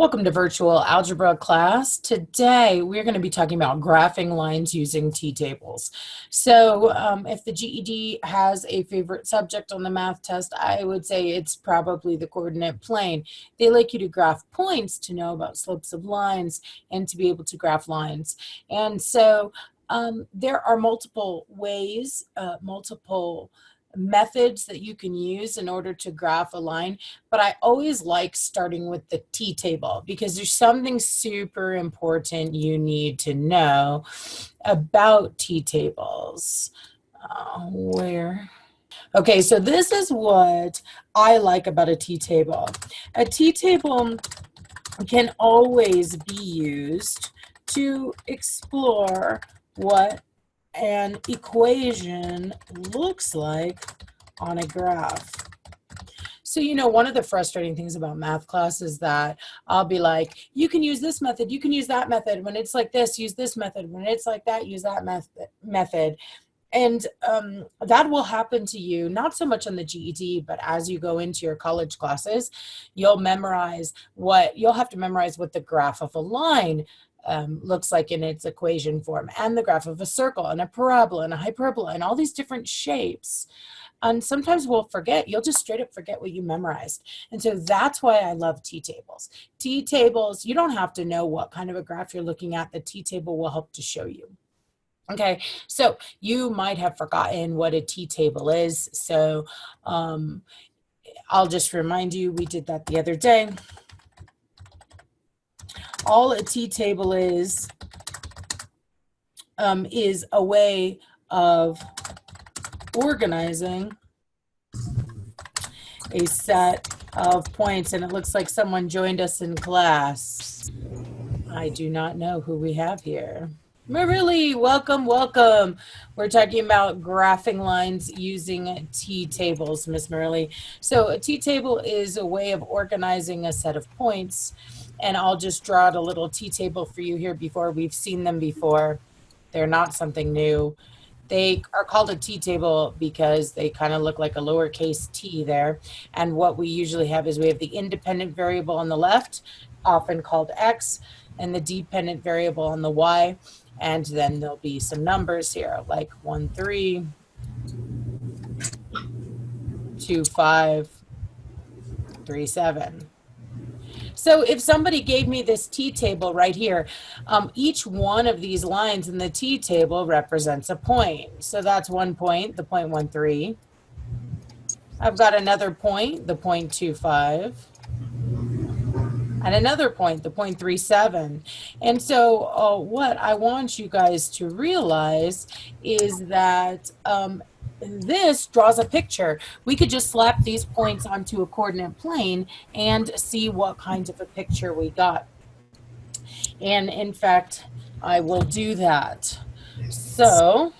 Welcome to virtual algebra class. Today we're going to be talking about graphing lines using t-tables. So if the GED has a favorite subject on the math test, I would say it's probably the coordinate plane. They like you to graph points to know about slopes of lines and to be able to graph lines. And so there are multiple ways, multiple methods that you can use in order to graph a line, but I always like starting with the t-table because there's something super important you need to know about t-tables. Okay, so this is what I like about a t-table. A t-table can always be used to explore what an equation looks like on a graph. So, one of the frustrating things about math class is that I'll be like, you can use this method, you can use that method. When it's like this, use this method. When it's like that, use that method. And that will happen to you, not so much on the GED, but as you go into your college classes, you'll have to memorize what the graph of a line looks like in its equation form, and the graph of a circle, and a parabola, and a hyperbola, and all these different shapes. And sometimes you'll just straight up forget what you memorized. And so that's why I love t-tables. T-tables, you don't have to know what kind of a graph you're looking at. The t-table will help to show you. Okay, so you might have forgotten what a t-table is. So I'll just remind you, we did that the other day. All a t-table is a way of organizing a set of points. And it looks like someone joined us in class. I do not know who we have here. Marily, welcome. We're talking about graphing lines using t-tables, Miss Marily. So a t-table is a way of organizing a set of points. And I'll just draw out a little t-table for you here before. We've seen them before. They're not something new. They are called a t-table because they kind of look like a lowercase t there. And what we usually have is we have the independent variable on the left, often called x, and the dependent variable on the y. And then there'll be some numbers here, like 1, 3, 2, 5, 3, 7. So if somebody gave me this t-table right here, each one of these lines in the t-table represents a point. So that's one point, the point 1, 3. I've got another point, the point 2, 5. And another point, the 0.37. And so what I want you guys to realize is that this draws a picture. We could just slap these points onto a coordinate plane and see what kinds of a picture we got. And in fact, I will do that. So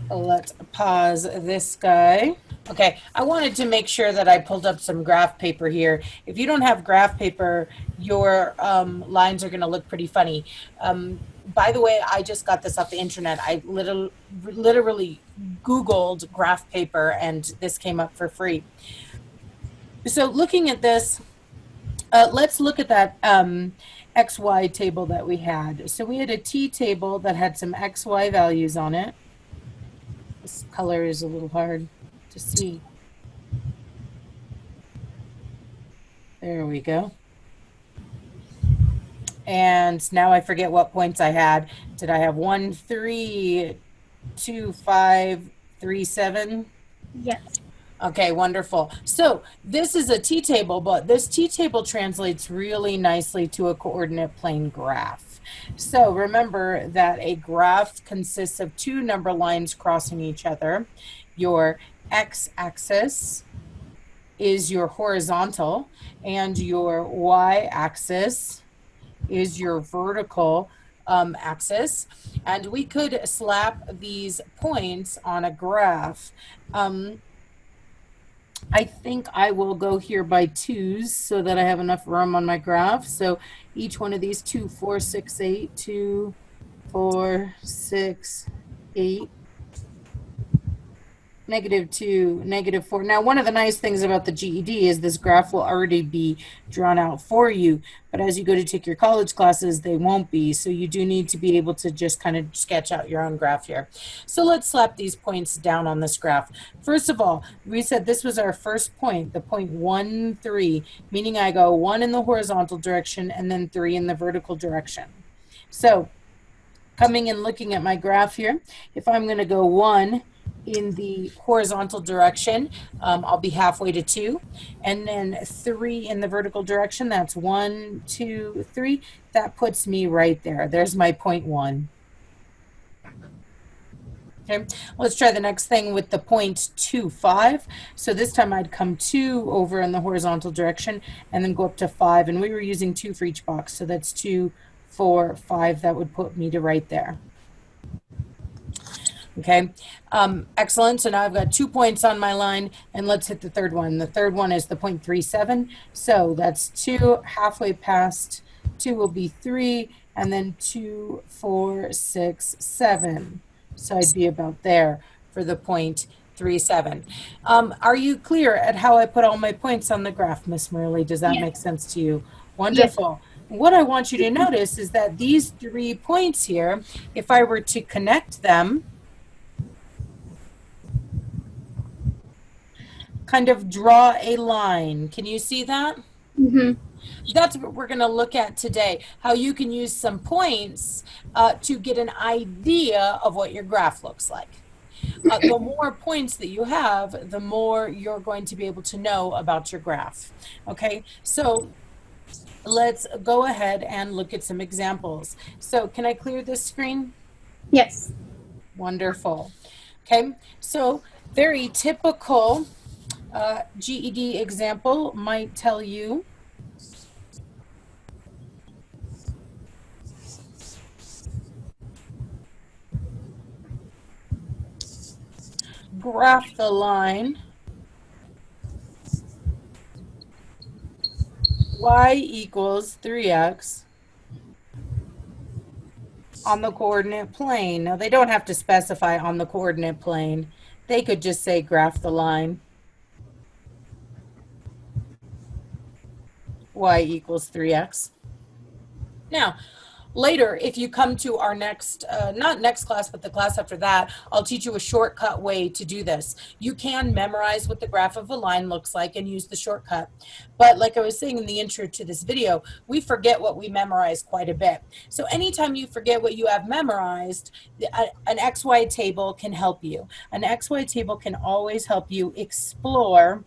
let's pause this guy. Okay, I wanted to make sure that I pulled up some graph paper here. If you don't have graph paper, your lines are going to look pretty funny. By the way, I just got this off the internet. I literally Googled graph paper, and this came up for free. So looking at this, let's look at that XY table that we had. So we had a T table that had some XY values on it. This color is a little hard to see. There we go. And now I forget what points I had. Did I have 1, 3, 2, 5, 3, 7? Yes. Okay, wonderful. So this is a t-table, but this t-table translates really nicely to a coordinate plane graph. So remember that a graph consists of two number lines crossing each other. Your x-axis is your horizontal, and your y-axis is your vertical axis. And we could slap these points on a graph. I think I will go here by 2s so that I have enough room on my graph. So each one of these 2, 4, 6, 8, 2, 4, 6, 8. -2, -4. Now, one of the nice things about the GED is this graph will already be drawn out for you, but as you go to take your college classes, they won't be, so you do need to be able to just kind of sketch out your own graph here. So let's slap these points down on this graph. First of all, we said this was our first point, the point 1, 3, meaning I go 1 in the horizontal direction and then 3 in the vertical direction. So coming and looking at my graph here, if I'm going to go 1 in the horizontal direction, I'll be halfway to 2, and then 3 in the vertical direction, that's 1, 2, 3. That puts me right there. There's my point 1. Okay, let's try the next thing with the point 2, 5. So this time I'd come 2 over in the horizontal direction and then go up to 5, and we were using 2 for each box, so that's 2, 4, 5. That would put me to right there. Okay, excellent. So now I've got 2 points on my line, and let's hit the third one. The third one is the point 3, 7. So that's 2, halfway past 2 will be 3, and then 2, 4, 6, 7. So I'd be about there for the point 3, 7. Are you clear at how I put all my points on the graph, Miss Merle? Does that make sense to you? Wonderful. Yes. What I want you to notice is that these 3 points here, if I were to connect them, kind of draw a line. Can you see that? Mm-hmm. That's what we're going to look at today, how you can use some points to get an idea of what your graph looks like. The more points that you have, the more you're going to be able to know about your graph. Okay, so let's go ahead and look at some examples. So can I clear this screen? Yes. Wonderful. Okay, so very typical GED example might tell you graph the line y equals 3x on the coordinate plane. Now, they don't have to specify on the coordinate plane. They could just say graph the line y equals 3x. Now, later, if you come to our next, not next class, but the class after that, I'll teach you a shortcut way to do this. You can memorize what the graph of a line looks like and use the shortcut. But like I was saying in the intro to this video, we forget what we memorize quite a bit. So anytime you forget what you have memorized, an XY table can help you. An XY table can always help you explore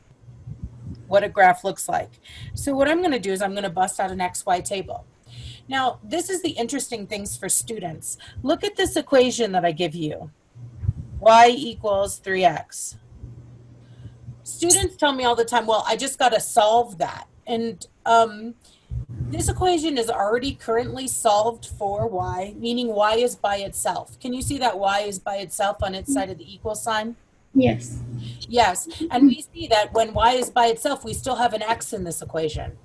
what a graph looks like. So what I'm going to do is I'm going to bust out an XY table. Now, this is the interesting things for students. Look at this equation that I give you. Y equals 3x. Students tell me all the time, well, I just got to solve that. And this equation is already currently solved for y, meaning y is by itself. Can you see that y is by itself on its side of the equal sign? Yes. Yes, and we see that when y is by itself, we still have an x in this equation.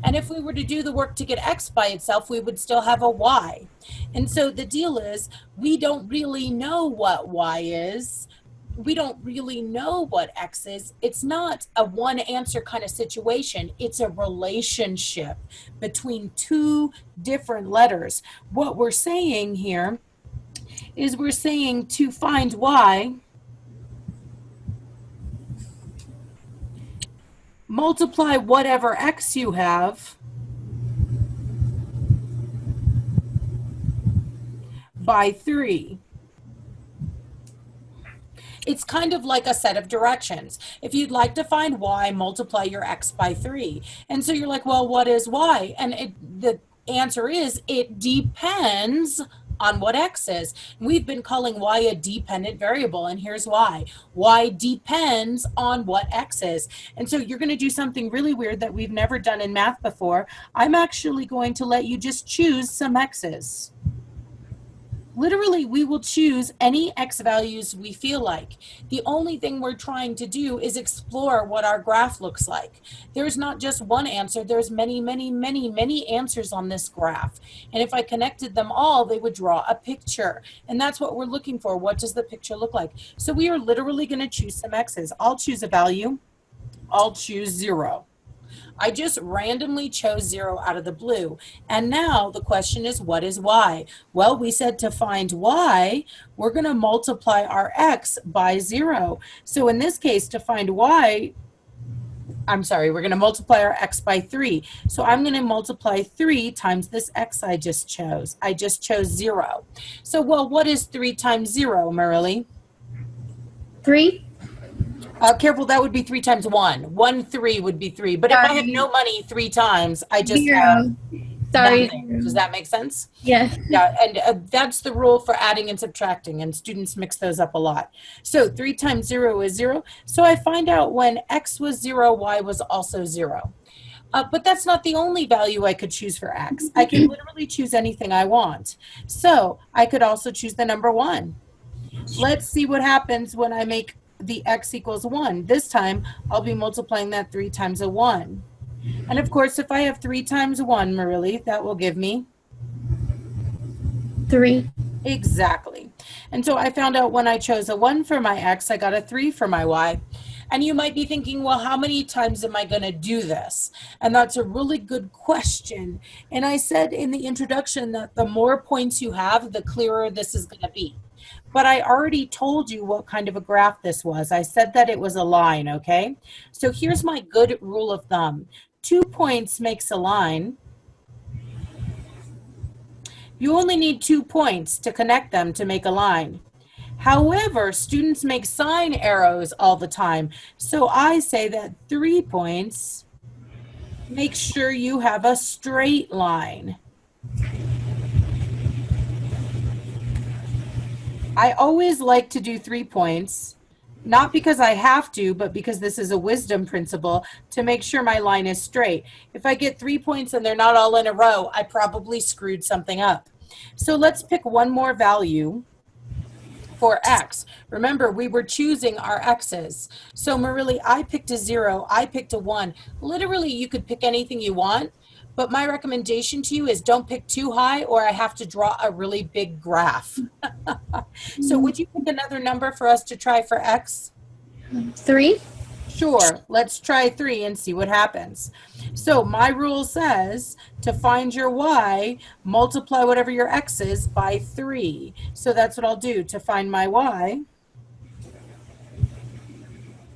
And if we were to do the work to get x by itself, we would still have a y. And so the deal is, we don't really know what y is. We don't really know what x is. It's not a one answer kind of situation. It's a relationship between 2 different letters. What we're saying here is we're saying to find y, multiply whatever x you have by 3. It's kind of like a set of directions. If you'd like to find y, multiply your x by 3. And so you're like, well, what is y? And the answer is, it depends on what x is. We've been calling y a dependent variable, and here's why. Y depends on what x is. And so you're going to do something really weird that we've never done in math before. I'm actually going to let you just choose some x's. Literally, we will choose any X values we feel like. The only thing we're trying to do is explore what our graph looks like. There's not just one answer, there's many, many, many, many answers on this graph. And if I connected them all, they would draw a picture. And that's what we're looking for. What does the picture look like? So we are literally going to choose some X's. I'll choose a value. I'll choose 0. I just randomly chose 0 out of the blue. And now the question is, what is y? Well, we said to find y, we're going to multiply our x by 0. So in this case, to find y, we're going to multiply our x by 3. So I'm going to multiply 3 times this x I just chose. I just chose 0. So, well, what is 3 times 0, Marilee? 3. Careful, that would be 3 times 1. 1, 3 would be 3. But if I have no money 3 times, I just 0. have Sorry. nothing. Does that make sense? Yes. Yeah, and that's the rule for adding and subtracting, and students mix those up a lot. So 3 times 0 is 0. So I find out when x was 0, y was also 0. But that's not the only value I could choose for x. I can literally choose anything I want. So I could also choose the number 1. Let's see what happens when I make the x equals 1. This time, I'll be multiplying that 3 times a 1. And of course, if I have 3 times 1, Marilee, that will give me 3. Exactly. And so I found out when I chose a 1 for my x, I got a 3 for my y. And you might be thinking, well, how many times am I going to do this? And that's a really good question. And I said in the introduction that the more points you have, the clearer this is going to be. But I already told you what kind of a graph this was. I said that it was a line, okay? So here's my good rule of thumb. 2 points makes a line. You only need 2 points to connect them to make a line. However, students make sign arrows all the time. So I say that 3 points, make sure you have a straight line. I always like to do 3 points, not because I have to, but because this is a wisdom principle to make sure my line is straight. If I get 3 points and they're not all in a row, I probably screwed something up. So let's pick one more value for x. Remember, we were choosing our x's. So Marilee, I picked a 0, I picked a 1. Literally, you could pick anything you want, but my recommendation to you is don't pick too high or I have to draw a really big graph. So would you pick another number for us to try for x? 3. Sure, let's try 3 and see what happens. So my rule says to find your y, multiply whatever your x is by 3. So that's what I'll do. To find my y,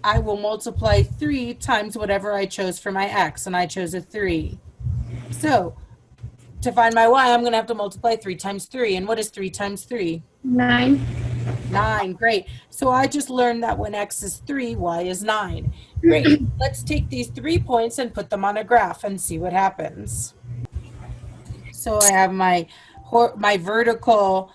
I will multiply 3 times whatever I chose for my x, and I chose a 3. So to find my y, I'm going to have to multiply 3 times 3. And what is 3 times 3? 9. 9, great. So I just learned that when x is 3, y is 9. Great. Let's take these 3 points and put them on a graph and see what happens. So I have my vertical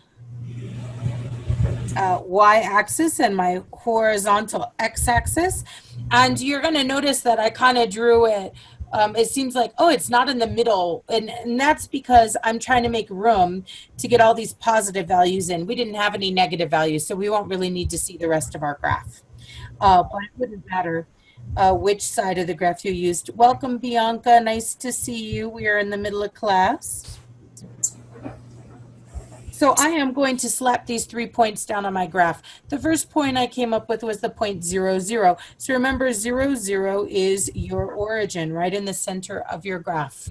y-axis and my horizontal x-axis. And you're going to notice that I kind of drew it. It seems like, oh, it's not in the middle. And that's because I'm trying to make room to get all these positive values in. We didn't have any negative values, so we won't really need to see the rest of our graph. But it wouldn't matter which side of the graph you used. Welcome, Bianca. Nice to see you. We are in the middle of class. So I am going to slap these 3 points down on my graph. The first point I came up with was the point 0, 0. So remember, 0, 0 is your origin, right in the center of your graph.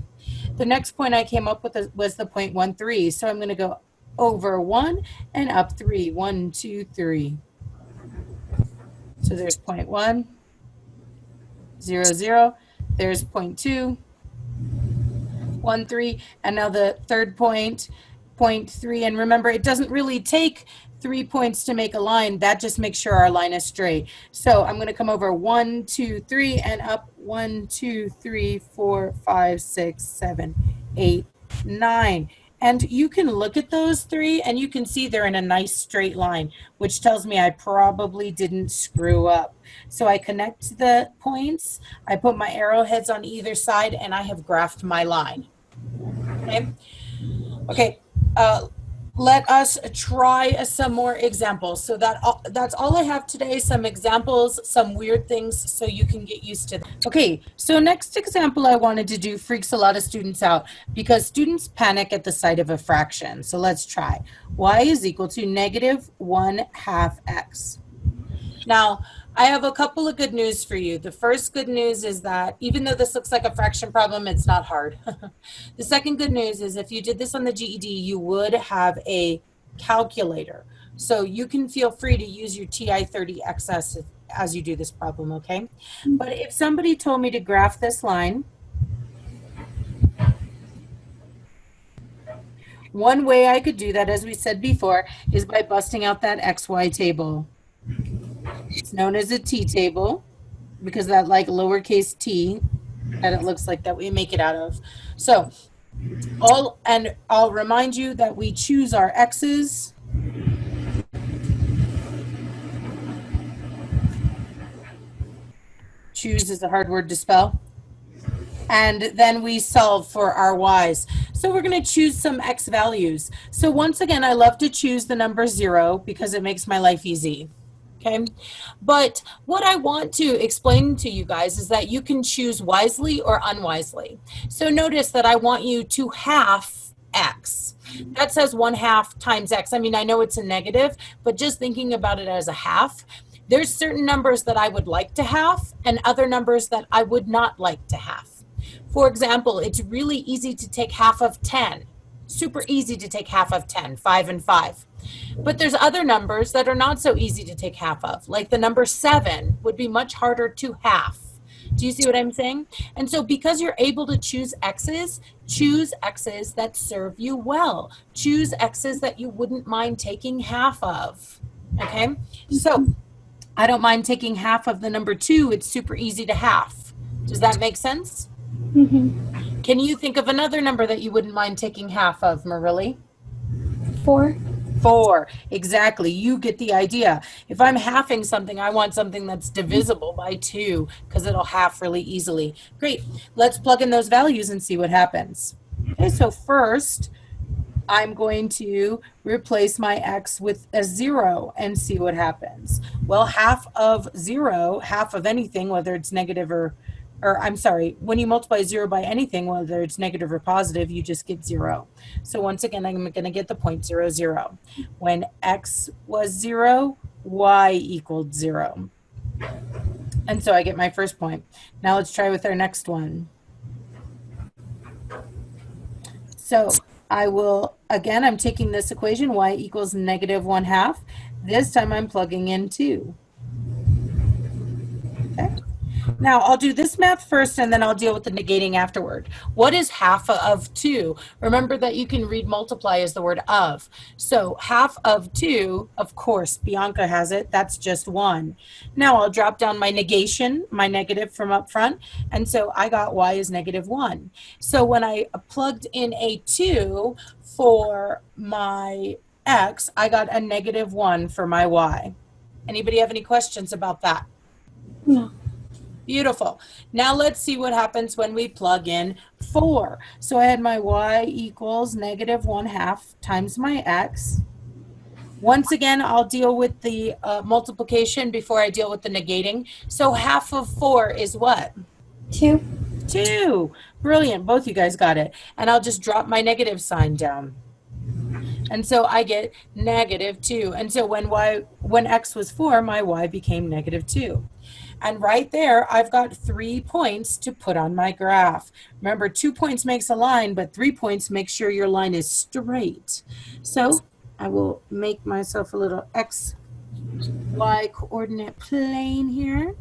The next point I came up with was the point 1, 3. So I'm going to go over 1 and up 3. 1, 2, 3. So there's point 1, 0, 0. There's point 2, 1, 3. And now the third point, point 3. And remember, it doesn't really take 3 points to make a line. That just makes sure our line is straight. So I'm going to come over 1, 2, 3 and up 1, 2, 3, 4, 5, 6, 7, 8, 9. And you can look at those 3 and you can see they're in a nice straight line, which tells me I probably didn't screw up. So I connect the points, I put my arrowheads on either side, and I have graphed my line. Okay. Okay. let us try some more examples. So that's all I have today, some examples, some weird things so you can get used to them. Okay, so next example I wanted to do freaks a lot of students out because students panic at the sight of a fraction. So let's try. Y is equal to negative 1/2 x. Now, I have a couple of good news for you. The first good news is that even though this looks like a fraction problem, it's not hard. The second good news is if you did this on the GED, you would have a calculator. So you can feel free to use your TI-30XS as you do this problem, okay? But if somebody told me to graph this line, one way I could do that, as we said before, is by busting out that XY table. It's known as a t-table because that like lowercase t that it looks like that we make it out of. So I'll remind you that we choose our x's. Choose is a hard word to spell. And then we solve for our y's. So we're going to choose some x values. So once again, I love to choose the number 0 because it makes my life easy. Okay, but what I want to explain to you guys is that you can choose wisely or unwisely. So notice that I want you to half x. That says 1/2 times x. I mean, I know it's a negative, but just thinking about it as a half, there's certain numbers that I would like to have and other numbers that I would not like to have. For example, it's really easy to take half of 10. Super easy to take half of 10, 5 and 5. But there's other numbers that are not so easy to take half of, like the number 7 would be much harder to half. Do you see what I'm saying? And so because you're able to choose x's, choose x's that serve you well. Choose x's that you wouldn't mind taking half of. Okay? So I don't mind taking half of the number 2. It's super easy to half. Does that make sense? Mm-hmm. Can you think of another number that you wouldn't mind taking half of, Marily? 4. 4, exactly. You get the idea. If I'm halving something, I want something that's divisible by 2 because it'll half really easily. Great. Let's plug in those values and see what happens. Okay, so first, I'm going to replace my x with a 0 and see what happens. Well, half of 0, half of anything, whether it's negative or I'm sorry, when you multiply 0 by anything, whether it's negative or positive, you just get 0. So once again, I'm going to get the point 0, 0. When x was 0, y equaled 0. And so I get my first point. Now let's try with our next one. So I will, again, I'm taking this equation, y equals negative 1/2. This time I'm plugging in 2. Okay. Now, I'll do this math first, and then I'll deal with the negating afterward. What is half of 2? Remember that you can read multiply as the word of. So half of 2, of course, Bianca has it. That's just 1. Now, I'll drop down my negation, my negative from up front, and so I got y is negative 1. So when I plugged in a 2 for my x, I got a negative 1 for my y. Anybody have any questions about that? No. Beautiful. Now let's see what happens when we plug in 4. So I had my y equals negative 1/2 times my x. Once again, I'll deal with the multiplication before I deal with the negating. So half of 4 is what? 2. 2. Brilliant. Both you guys got it. And I'll just drop my negative sign down. And so I get negative 2. And so when x was 4, my y became negative 2. And right there, I've got 3 points to put on my graph. Remember, 2 points makes a line, but 3 points make sure your line is straight. So I will make myself a little x, y coordinate plane here.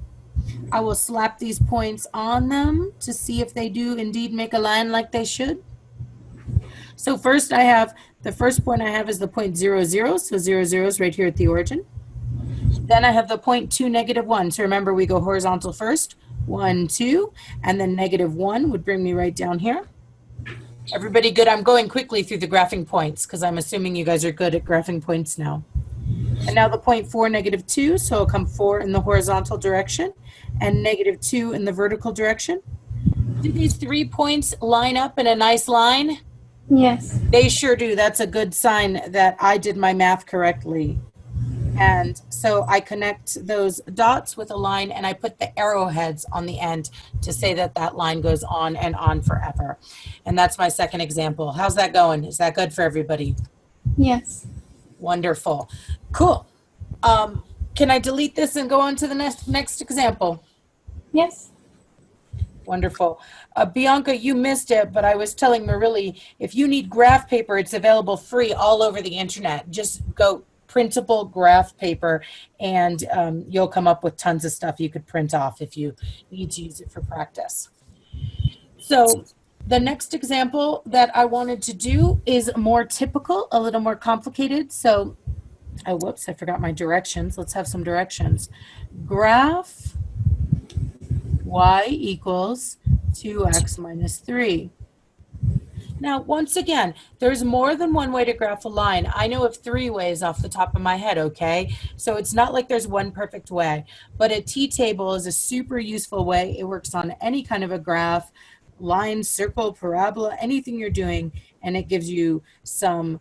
I will slap these points on them to see if they do indeed make a line like they should. So first the first point I have is the point 0, 0. So 0, 0 is right here at the origin. Then I have the point 2, negative 1. So remember, we go horizontal first. 1, 2, and then negative 1 would bring me right down here. Everybody good? I'm going quickly through the graphing points because I'm assuming you guys are good at graphing points now. And now the point 4, negative 2. So it'll come 4 in the horizontal direction and negative 2 in the vertical direction. Do these 3 points line up in a nice line? Yes. They sure do. That's a good sign that I did my math correctly. And so I connect those dots with a line and I put the arrowheads on the end to say that that line goes on and on forever. And that's my second example. How's that going? Is that good for everybody? Yes. Wonderful. Cool. Can I delete this and go on to the next example? Yes. Wonderful. Bianca, you missed it, but I was telling Marily, if you need graph paper, it's available free all over the internet. Just go printable graph paper and you'll come up with tons of stuff you could print off if you need to use it for practice. So the next example that I wanted to do is more typical, a little more complicated. So, oh, whoops, I forgot my directions. Let's have some directions. Graph y equals 2x minus 3. Now, once again, there's more than one way to graph a line. I know of 3 ways off the top of my head, okay? So it's not like there's one perfect way, but a t-table is a super useful way. It works on any kind of a graph, line, circle, parabola, anything you're doing, and it gives you some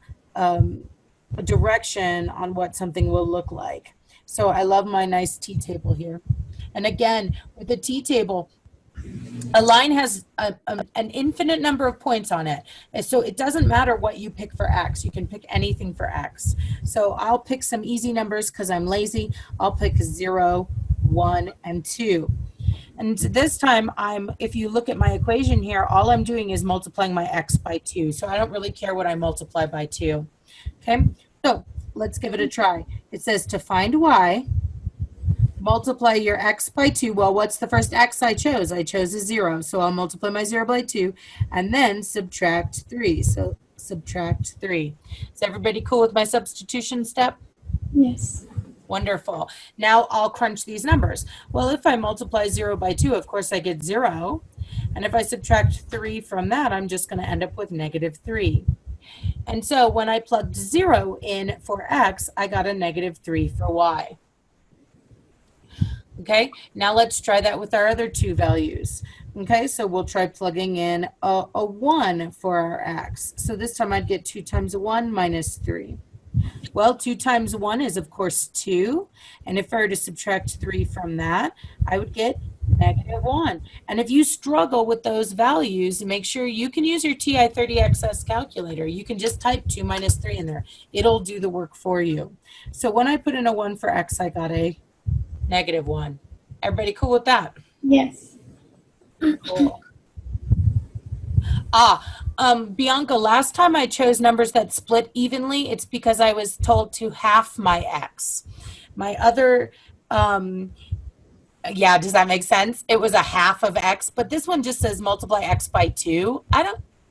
direction on what something will look like. So I love my nice t-table here. And again, with the t-table, a line has an infinite number of points on it. And so it doesn't matter what you pick for X. You can pick anything for X. So I'll pick some easy numbers because I'm lazy. I'll pick 0, 1, and 2. And this time, if you look at my equation here, all I'm doing is multiplying my X by 2. So I don't really care what I multiply by 2. Okay, so let's give it a try. It says to find Y, multiply your X by 2. Well, what's the first X I chose? I chose a 0. So I'll multiply my 0 by 2 and then subtract 3. So subtract 3. Is everybody cool with my substitution step? Yes. Wonderful. Now I'll crunch these numbers. Well, if I multiply 0 by 2, of course I get 0. And if I subtract 3 from that, I'm just going to end up with negative 3. And so when I plugged 0 in for X, I got a negative 3 for Y. Okay, now let's try that with our other 2 values. Okay, so we'll try plugging in a 1 for our X. So this time I'd get 2 times 1 minus 3. Well, 2 times 1 is, of course, 2. And if I were to subtract 3 from that, I would get negative 1. And if you struggle with those values, make sure you can use your TI-30XS calculator. You can just type 2 minus 3 in there. It'll do the work for you. So when I put in a 1 for X, I got a negative 1. Everybody cool with that? Yes. Cool. Bianca, last time I chose numbers that split evenly, it's because I was told to half my X. My other, yeah, does that make sense? It was a half of X, but this one just says multiply X by 2.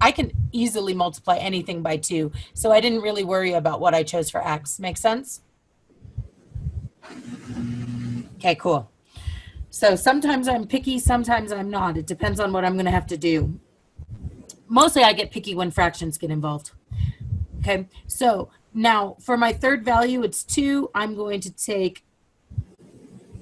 I can easily multiply anything by 2, so I didn't really worry about what I chose for X. Make sense? Okay, cool. So sometimes I'm picky, sometimes I'm not. It depends on what I'm going to have to do. Mostly I get picky when fractions get involved. Okay, so now for my third value, it's 2. I'm going to take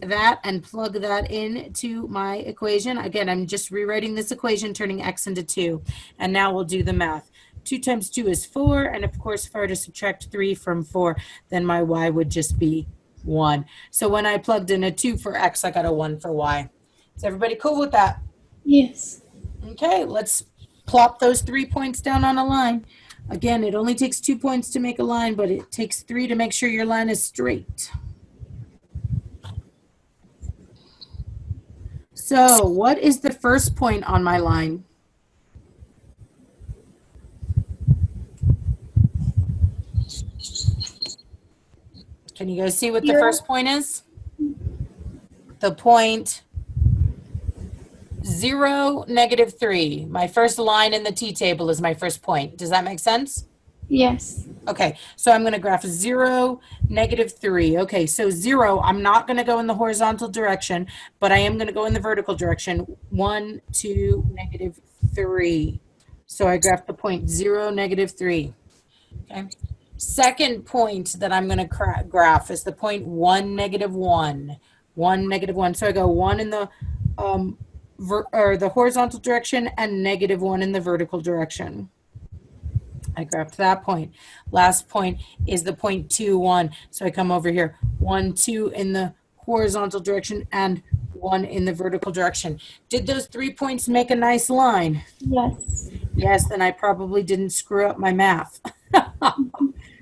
that and plug that into my equation. Again, I'm just rewriting this equation, turning X into 2. And now we'll do the math. 2 times 2 is 4. And of course, if I were to subtract 3 from 4, then my Y would just be 1. So when I plugged in a 2 for X, I got a 1 for Y. Is everybody cool with that? Yes. Okay, let's plop those 3 points down on a line. Again, it only takes 2 points to make a line, but it takes 3 to make sure your line is straight. So what is the first point on my line? Can you guys see what the first point is? The point 0, negative 3. My first line in the t-table is my first point. Does that make sense? Yes. Okay, so I'm going to graph 0, negative 3. Okay, so 0, I'm not going to go in the horizontal direction, but I am going to go in the vertical direction. 1, 2, negative 3. So I graph the point 0, negative 3. Okay. Second point that I'm going to graph is the point 1, negative 1. 1, negative 1. So I go 1 in the the horizontal direction and negative 1 in the vertical direction. I graphed that point. Last point is the point 2, 1. So I come over here, 1, 2 in the horizontal direction and 1 in the vertical direction. Did those 3 points make a nice line? Yes. Yes, then I probably didn't screw up my math.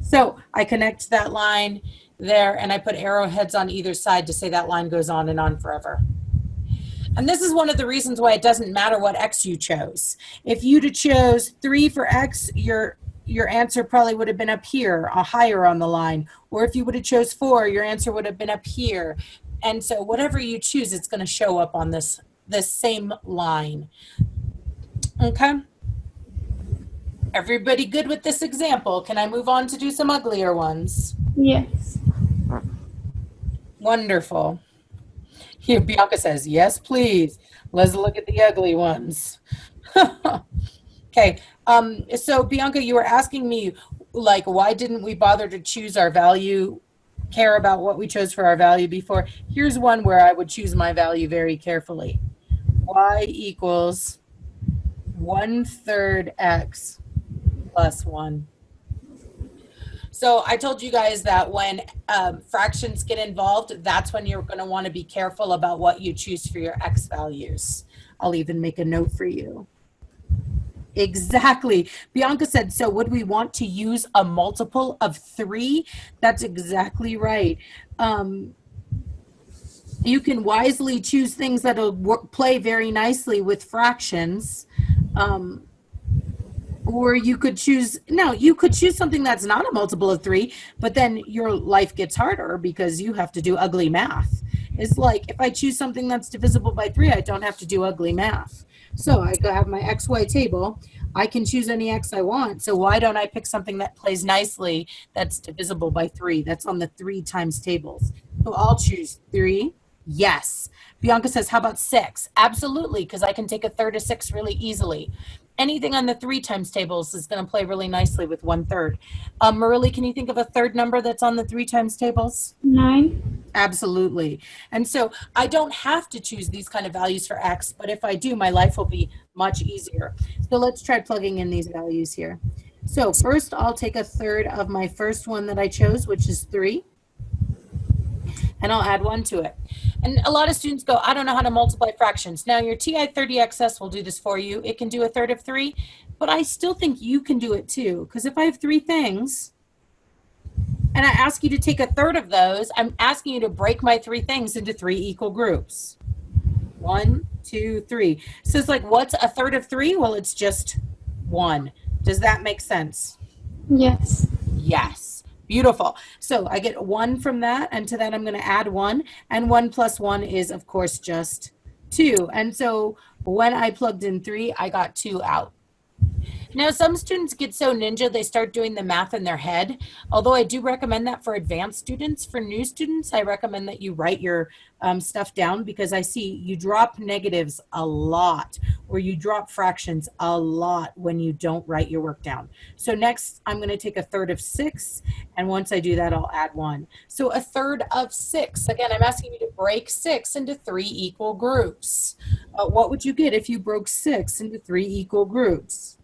So I connect that line there and I put arrowheads on either side to say that line goes on and on forever. And this is one of the reasons why it doesn't matter what X you chose. If you'd have chose 3 for X, your answer probably would have been up here, higher on the line. Or if you would have chose 4, your answer would have been up here. And so whatever you choose, it's going to show up on this same line. Okay? Everybody good with this example? Can I move on to do some uglier ones? Yes. Wonderful. Here, Bianca says, yes, please. Let's look at the ugly ones. Okay. So Bianca, you were asking me, like, why didn't we bother to choose our value, care about what we chose for our value before? Here's one where I would choose my value very carefully. Y equals 1/3 X plus 1. So I told you guys that when fractions get involved, that's when you're going to want to be careful about what you choose for your X values. I'll even make a note for you. Exactly. Bianca said, so would we want to use a multiple of 3? That's exactly right. You can wisely choose things that'll play very nicely with fractions. Or you could choose, no, you could choose something that's not a multiple of 3, but then your life gets harder because you have to do ugly math. It's like if I choose something that's divisible by 3, I don't have to do ugly math. So I have my XY table. I can choose any X I want. So why don't I pick something that plays nicely that's divisible by 3? That's on the 3 times tables. So I'll choose 3. Yes. Bianca says, how about 6? Absolutely, because I can take 1/3 of 6 really easily. Anything on the 3 times tables is going to play really nicely with 1/3. Marily, can you think of a third number that's on the 3 times tables? 9. Absolutely. And so I don't have to choose these kind of values for X, but if I do, my life will be much easier. So let's try plugging in these values here. So first, I'll take 1/3 of my first one that I chose, which is 3. And I'll add 1 to it. And a lot of students go, I don't know how to multiply fractions. Now your TI-30XS will do this for you. It can do 1/3 of 3, but I still think you can do it too. Because if I have 3 things, and I ask you to take 1/3 of those, I'm asking you to break my 3 things into 3 equal groups. 1, 2, 3. So it's like, what's 1/3 of 3? Well, it's just 1. Does that make sense? Yes. Yes. Beautiful. So I get 1 from that, and to that I'm going to add 1, and 1 plus 1 is, of course, just 2. And so when I plugged in 3, I got 2 out. Now, some students get so ninja, they start doing the math in their head. Although I do recommend that for advanced students. For new students, I recommend that you write your stuff down, because I see you drop negatives a lot, or you drop fractions a lot when you don't write your work down. So next, I'm going to take 1/3 of 6, and once I do that, I'll add 1. So 1/3 of 6. Again, I'm asking you to break 6 into 3 equal groups. What would you get if you broke 6 into 3 equal groups?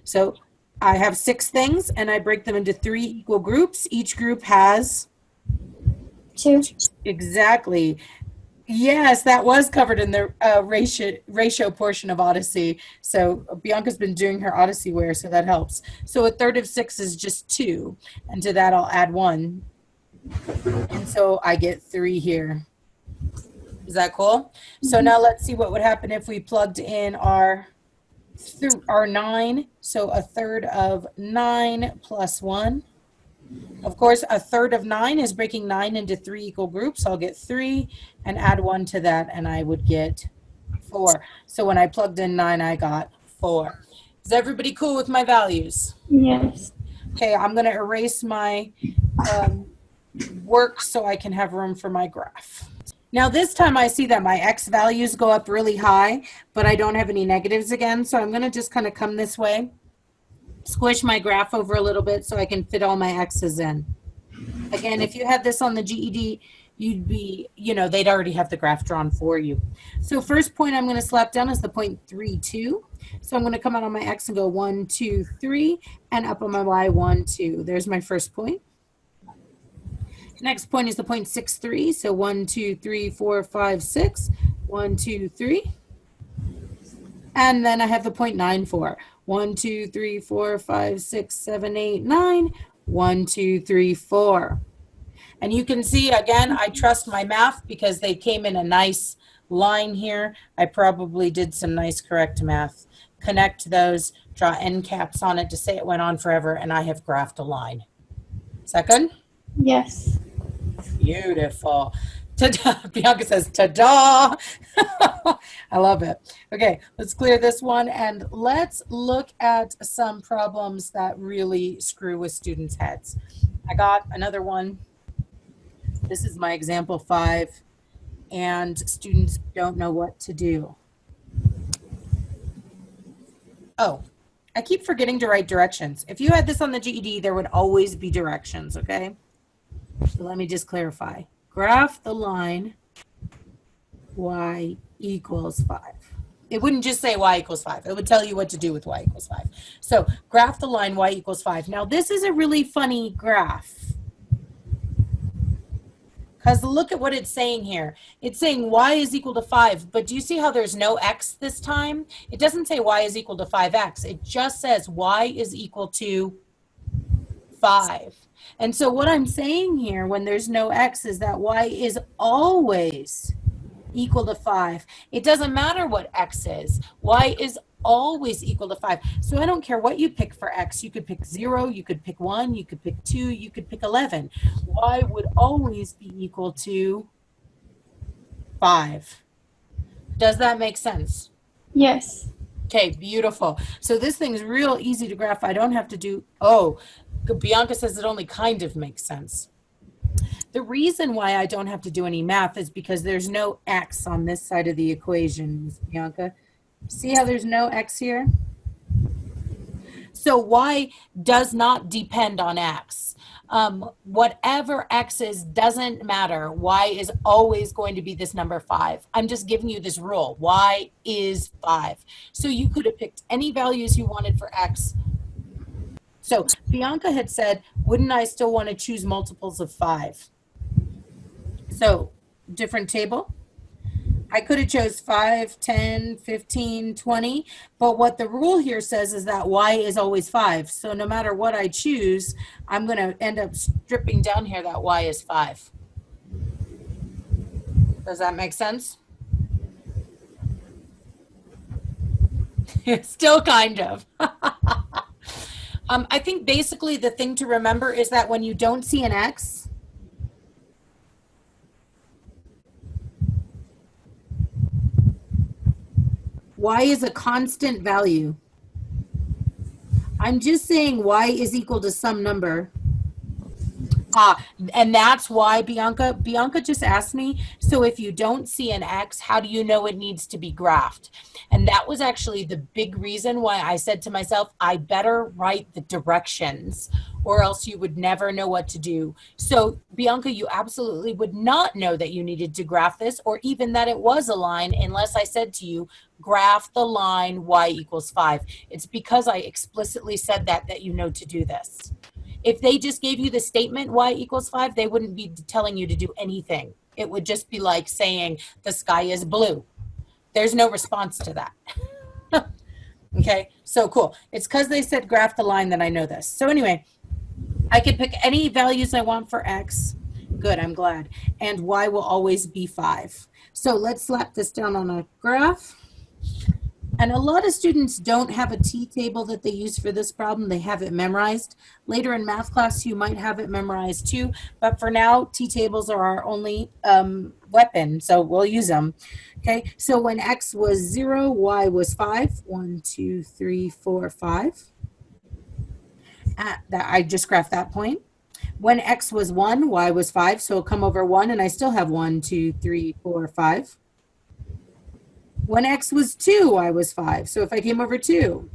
So I have 6 things, and I break them into 3 equal groups. Each group has 2. Exactly. Yes, that was covered in the ratio portion of Odyssey. So Bianca's been doing her Odyssey wear, so that helps. So 1/3 of 6 is just 2, and to that I'll add 1. And so I get 3 here. Is that cool? So now let's see what would happen if we plugged in our 9. So 1/3 of 9 plus 1. Of course, 1/3 of 9 is breaking 9 into 3 equal groups. I'll get 3 and add 1 to that, and I would get 4. So when I plugged in 9, I got 4. Is everybody cool with my values? Yes. Okay, I'm going to erase my work so I can have room for my graph. Now this time I see that my X values go up really high, but I don't have any negatives again. So I'm going to just kind of come this way, squish my graph over a little bit so I can fit all my X's in. Again, if you had this on the GED, you'd be, they'd already have the graph drawn for you. So first point I'm going to slap down is the point 3, 2. So I'm going to come out on my X and go 1, 2, 3, and up on my Y, 1, 2. There's my first point. Next point is the point 6, 3. So 1, 2, 3, 4, 5, 6. 1, 2, 3. And then I have the point 9, 4. 1, 2, 3, 4, 5, 6, 7, 8, 9. 1, 2, 3, 4. And you can see, again, I trust my math because they came in a nice line here. I probably did some nice correct math. Connect those, draw end caps on it to say it went on forever, and I have graphed a line. Is that good? Yes. Beautiful. Ta-da. Bianca says, ta-da. I love it. Okay, let's clear this one, and let's look at some problems that really screw with students' heads. I got another one. This is my example 5, and students don't know what to do. Oh, I keep forgetting to write directions. If you had this on the GED, there would always be directions, okay? So let me just clarify. Graph the line y equals 5. It wouldn't just say y equals 5. It would tell you what to do with y equals 5. So graph the line y equals 5. Now this is a really funny graph, because look at what it's saying here. It's saying y is equal to 5, but do you see how there's no x this time? It doesn't say y is equal to 5x. It just says y is equal to 5. And so what I'm saying here when there's no x is that y is always equal to 5. It doesn't matter what x is. Y is always equal to 5. So I don't care what you pick for x. You could pick 0, you could pick 1, you could pick 2, you could pick 11. Y would always be equal to 5. Does that make sense? Yes. Okay, beautiful. So this thing's real easy to graph. I don't have to do, oh, Bianca says it only kind of makes sense. The reason why I don't have to do any math is because there's no x on this side of the equation, Bianca. See how there's no x here? So y does not depend on x. Whatever x is doesn't matter. Y is always going to be this number 5. I'm just giving you this rule. Y is 5. So you could have picked any values you wanted for x. So Bianca had said, wouldn't I still want to choose multiples of 5? So different table. I could have chose 5, 10, 15, 20, but what the rule here says is that y is always 5. So no matter what I choose, I'm going to end up stripping down here that y is 5. Does that make sense? Still kind of. I think basically the thing to remember is that when you don't see an x, y is a constant value. I'm just saying y is equal to some number. And that's why Bianca just asked me, so if you don't see an x, how do you know it needs to be graphed? And that was actually the big reason why I said to myself, I better write the directions or else you would never know what to do. So Bianca, you absolutely would not know that you needed to graph this or even that it was a line unless I said to you, graph the line y equals 5. It's because I explicitly said that you know to do this. If they just gave you the statement y equals 5, they wouldn't be telling you to do anything. It would just be like saying the sky is blue. There's no response to that. Okay, so cool. It's because they said graph the line that I know this. So anyway, I can pick any values I want for x. Good, I'm glad. And y will always be 5. So let's slap this down on a graph. And a lot of students don't have a t-table that they use for this problem. They have it memorized. Later in math class, you might have it memorized too. But for now, t-tables are our only weapon, so we'll use them. Okay, so when x was 0, y was 5. 1, 2, 3, 4, 5. I just graphed that point. When x was 1, y was 5. So it'll come over 1, and I still have 1, 2, 3, 4, 5. When x was 2, y was 5. So if I came over 2,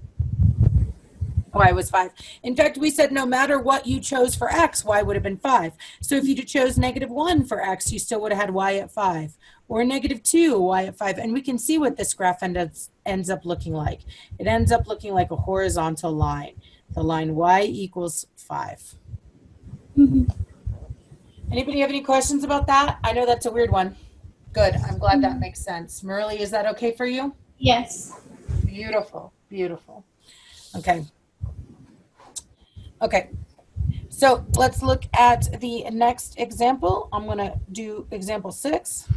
Y was 5. In fact, we said no matter what you chose for X, Y would have been 5. So if you'd chose -1 for X, you still would have had Y at 5. Or -2, Y at 5. And we can see what this graph ends up looking like. It ends up looking like a horizontal line. The line Y equals 5. Anybody have any questions about that? I know that's a weird one. Good. I'm glad that makes sense. Marily, is that okay for you? Yes. Beautiful. Beautiful. Okay. Okay. So let's look at the next example. I'm going to do example 6.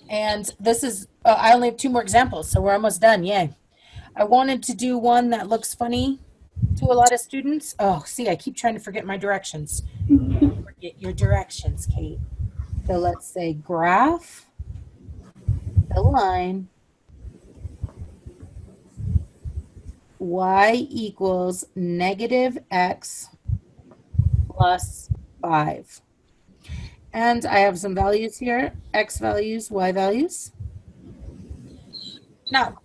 And this is, I only have 2 more examples, so we're almost done. Yay. I wanted to do one that looks funny to a lot of students. Oh, see, I keep trying to forget my directions. Forget your directions, Kate. So let's say graph the line y equals -x plus 5. And I have some values here, x values, y values. Now,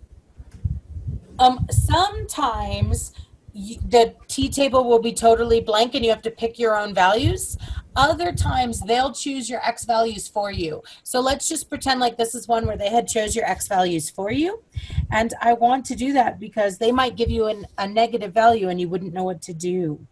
sometimes the t-table will be totally blank and you have to pick your own values. Other times they'll choose your x values for you. So let's just pretend like this is one where they had chose your x values for you. And I want to do that because they might give you a negative value and you wouldn't know what to do.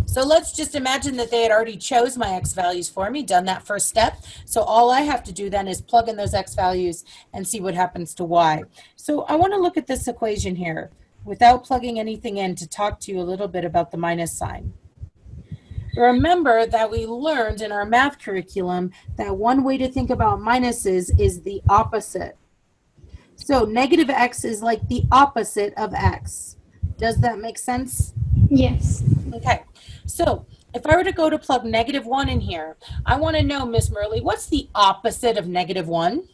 So let's just imagine that they had already chose my x values for me, done that first step. So all I have to do then is plug in those x values and see what happens to y. So I want to look at this equation here without plugging anything in to talk to you a little bit about the minus sign. Remember that we learned in our math curriculum that one way to think about minuses is the opposite. So -x is like the opposite of x. Does that make sense? Yes. Okay, so if I were to go to plug -1 in here, I want to know, Miss Murley, what's the opposite of -1?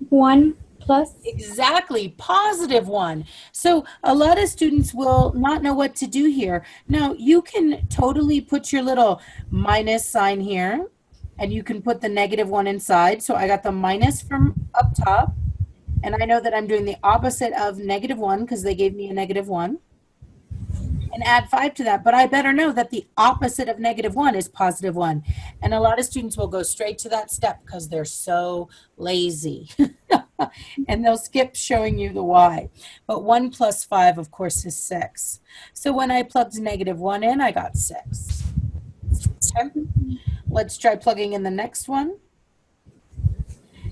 1 plus. Exactly, +1. So a lot of students will not know what to do here. Now, you can totally put your little minus sign here, and you can put the -1 inside. So I got the minus from up top, and I know that I'm doing the opposite of -1 because they gave me a -1. And add 5 to that, but I better know that the opposite of -1 is +1. And a lot of students will go straight to that step because they're so lazy. And they'll skip showing you the y. But 1 plus 5, of course, is 6. So when I plugged -1 in, I got 6. Okay. Let's try plugging in the next one.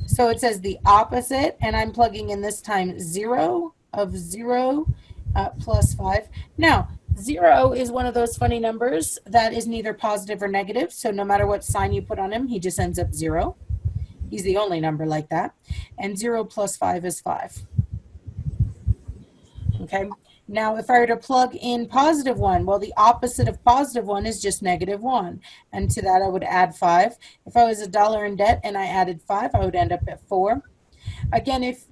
So it says the opposite, and I'm plugging in this time 0 of 0 plus 5. Now, 0 is one of those funny numbers that is neither positive or negative. So no matter what sign you put on him, he just ends up 0. He's the only number like that. And 0 plus 5 is 5. Okay. Now, if I were to plug in +1, well, the opposite of +1 is just -1. And to that, I would add 5. If I was $1 in debt and I added 5, I would end up at 4. Again, if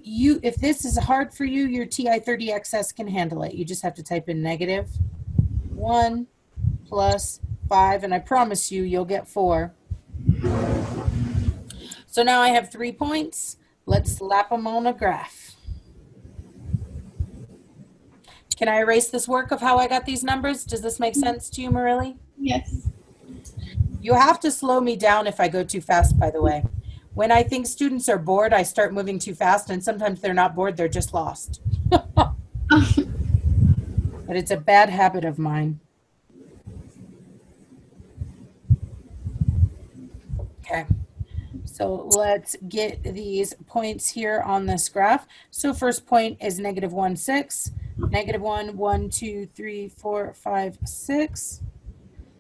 this is hard for you, your TI-30XS can handle it. You just have to type in -1 plus 5, and I promise you, you'll get 4. So now I have 3 points. Let's slap them on a graph. Can I erase this work of how I got these numbers? Does this make sense to you, Marily? Yes. You have to slow me down if I go too fast, by the way. When I think students are bored, I start moving too fast, and sometimes they're not bored, they're just lost. But it's a bad habit of mine. Okay, so let's get these points here on this graph. So first point is -1, 6. -1, 1, 2, 3, 4, 5, 6.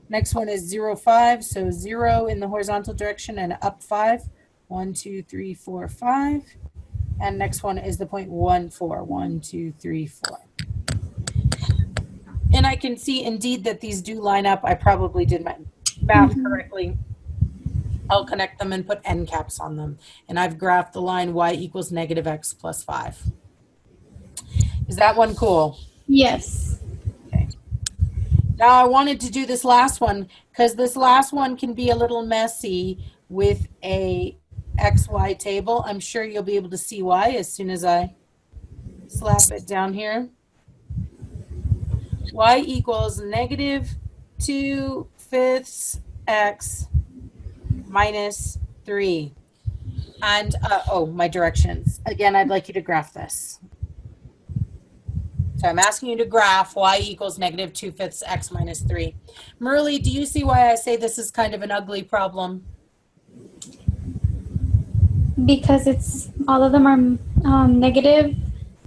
Next one is 0, 5. So 0 in the horizontal direction and up 5. 1, 2, 3, 4, 5. And next one is the point 1, 4. 1, 2, 3, 4. And I can see indeed that these do line up. I probably did my math correctly. I'll connect them and put end caps on them. And I've graphed the line y equals -x plus 5. Is that one cool? Yes. Okay. Now I wanted to do this last one because this last one can be a little messy with a XY table. I'm sure you'll be able to see why as soon as I slap it down here. Y equals negative 2/5 x minus 3. And, oh, my directions. Again, I'd like you to graph this. So I'm asking you to graph y equals negative 2/5 x minus 3. Merle, do you see why I say this is kind of an ugly problem? Because it's all of them are negative.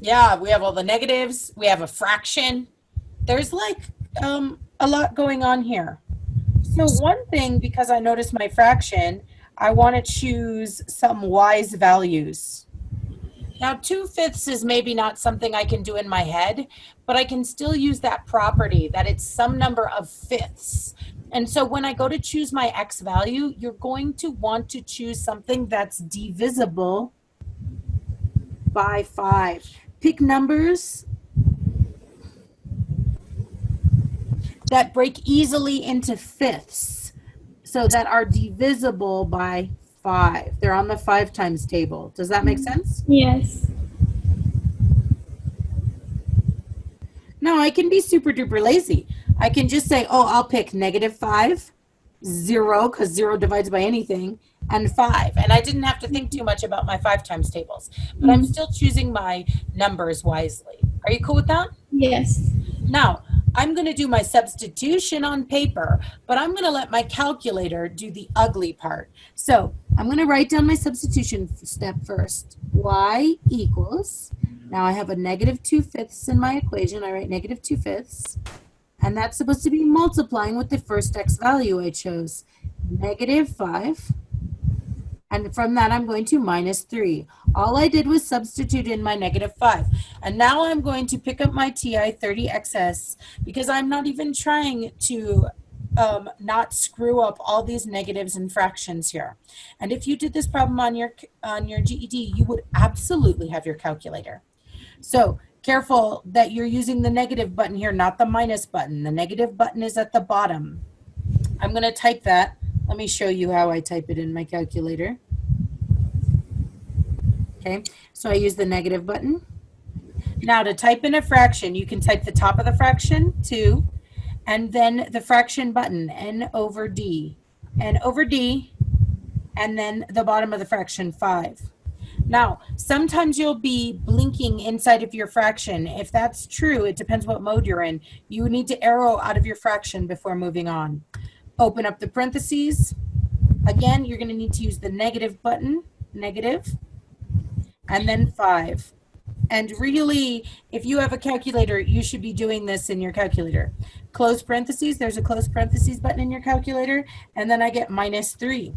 Yeah, we have all the negatives. We have a fraction. There's like a lot going on here. So one thing, because I noticed my fraction, I want to choose some wise values. Now, 2/5 is maybe not something I can do in my head, but I can still use that property that it's some number of fifths. And so when I go to choose my x value, you're going to want to choose something that's divisible by 5. Pick numbers that break easily into fifths so that are divisible by 5. They're on the 5 times table. Does that make sense? Yes. No, I can be super duper lazy. I can just say, oh, I'll pick negative 5, 0, because 0 divides by anything, and 5. And I didn't have to think too much about my 5 times tables. But I'm still choosing my numbers wisely. Are you cool with that? Yes. Now, I'm going to do my substitution on paper, but I'm going to let my calculator do the ugly part. So I'm going to write down my substitution step first. Y equals, now I have a negative 2/5 in my equation. I write negative 2/5, and that's supposed to be multiplying with the first x value I chose, negative 5. And from that, I'm going to minus 3. All I did was substitute in my negative 5. And now I'm going to pick up my TI-30XS because I'm not even trying to not screw up all these negatives and fractions here. And if you did this problem on your GED, you would absolutely have your calculator. So careful that you're using the negative button here, not the minus button. The negative button is at the bottom. I'm going to type that. Let me show you how I type it in my calculator. Okay, so I use the negative button. Now to type in a fraction, you can type the top of the fraction, 2, and then the fraction button, n over d, and then the bottom of the fraction, 5. Now, sometimes you'll be blinking inside of your fraction. If that's true, it depends what mode you're in. You need to arrow out of your fraction before moving on. Open up the parentheses. Again, you're going to need to use the negative button, negative, and then 5. And really, if you have a calculator, you should be doing this in your calculator. Close parentheses, there's a close parentheses button in your calculator, and then I get minus 3.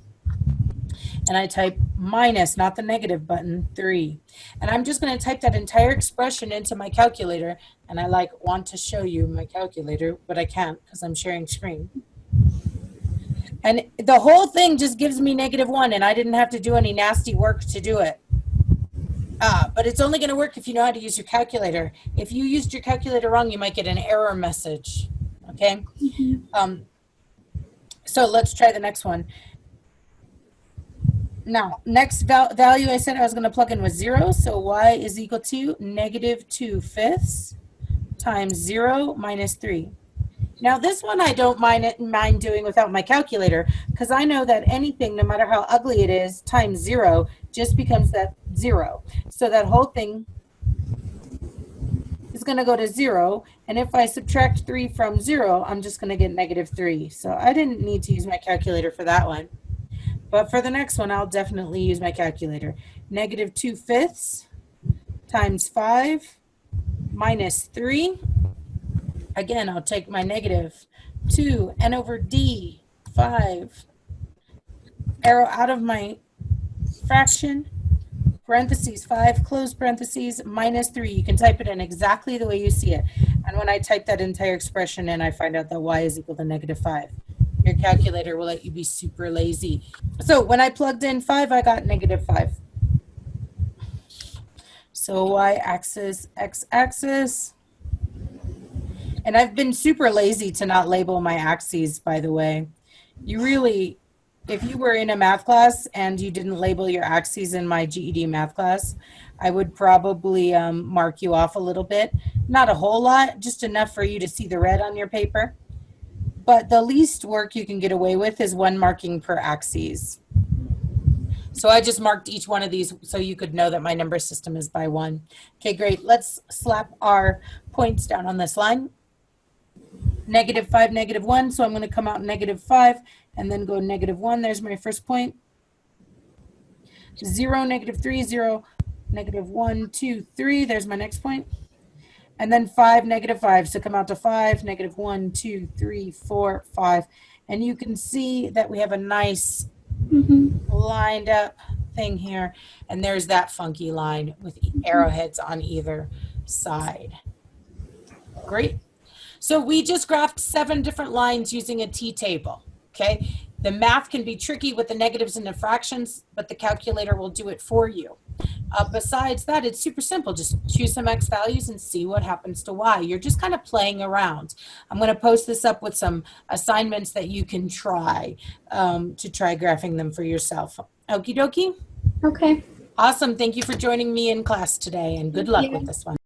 And I type minus, not the negative button, 3. And I'm just going to type that entire expression into my calculator, and I want to show you my calculator, but I can't because I'm sharing screen. And the whole thing just gives me -1, and I didn't have to do any nasty work to do it. But it's only going to work if you know how to use your calculator. If you used your calculator wrong, you might get an error message. Okay? So let's try the next one. Now, next value I said I was going to plug in was 0. So y is equal to negative 2/5 times 0 minus 3. Now, this one I don't mind doing without my calculator because I know that anything, no matter how ugly it is, times 0 just becomes that 0. So that whole thing is going to go to 0. And if I subtract 3 from 0, I'm just going to get -3. So I didn't need to use my calculator for that one. But for the next one, I'll definitely use my calculator. Negative 2/5 times 5 minus 3. Again, I'll take my negative 2 n over d 5. Arrow out of my fraction, parentheses 5, close parentheses, minus 3. You can type it in exactly the way you see it. And when I type that entire expression in, I find out that y is equal to -5. Your calculator will let you be super lazy. So when I plugged in 5, I got -5. So y-axis, x-axis. And I've been super lazy to not label my axes, by the way. You really if you were in a math class and you didn't label your axes in my GED math class, I would probably mark you off a little bit. Not a whole lot, just enough for you to see the red on your paper. But the least work you can get away with is one marking per axis. So I just marked each one of these so you could know that my number system is by 1. Okay, great. Let's slap our points down on this line. -5, -1. So I'm going to come out -5 and then go -1. There's my first point. 0, -3, 0, -1, 2, 3. There's my next point. And then 5, -5. So come out to 5, -1, 2, 3, 4, 5. And you can see that we have a nice lined up thing here. And there's that funky line with arrowheads on either side. Great. So we just graphed 7 different lines using a t-table, okay? The math can be tricky with the negatives and the fractions, but the calculator will do it for you. Besides that, it's super simple. Just choose some x values and see what happens to y. You're just kind of playing around. I'm going to post this up with some assignments that you can try to try graphing them for yourself. Okie dokie? Okay. Awesome. Thank you for joining me in class today, and good luck with this one.